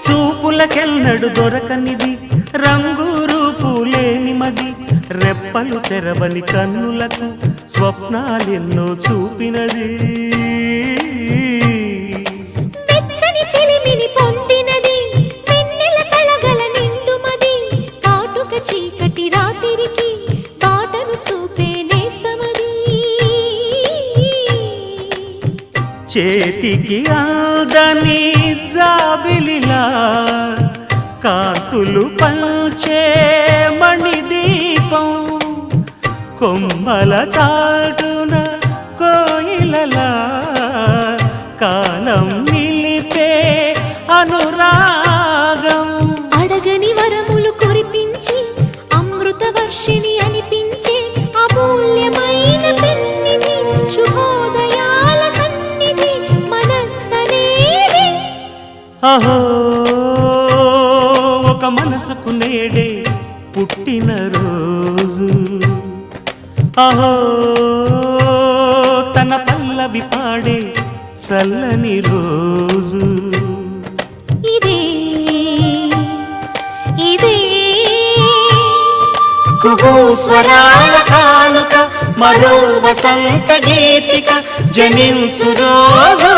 చూపులకెన్నడు దొరకనిది రంగు రూపు లేని మది రెప్పలు తెరవని కన్నులకు స్వప్నాలెన్నో చూపినది వెచ్చని చెలిమిని పొందినది వెన్నెల కళగల నిండుమది కాటుక చీకటి రాత్రికి బాటను చూపే నేస్తమది చేతికి ఆదని జాబిలిలా కాంతులు పంచే మణిదీపం కొమ్మల చాటున కోయిలలా కాలం నిలిపే అనురాగం అడగని వరములు కురిపించి అమృత వర్షిణి అనిపించే అమూల్యమైన పెన్నిధి శుభోదయాల సన్నిధి మనస్సనేది అహో ఒక మనసుకు నేడే పుట్టిన రోజు అహో తన పల్లవి పాడే చల్లని రోజు ఇదే ఇదే కుహూ స్వరాల కానుక మరో వసంత గీతిక జనించు రోజు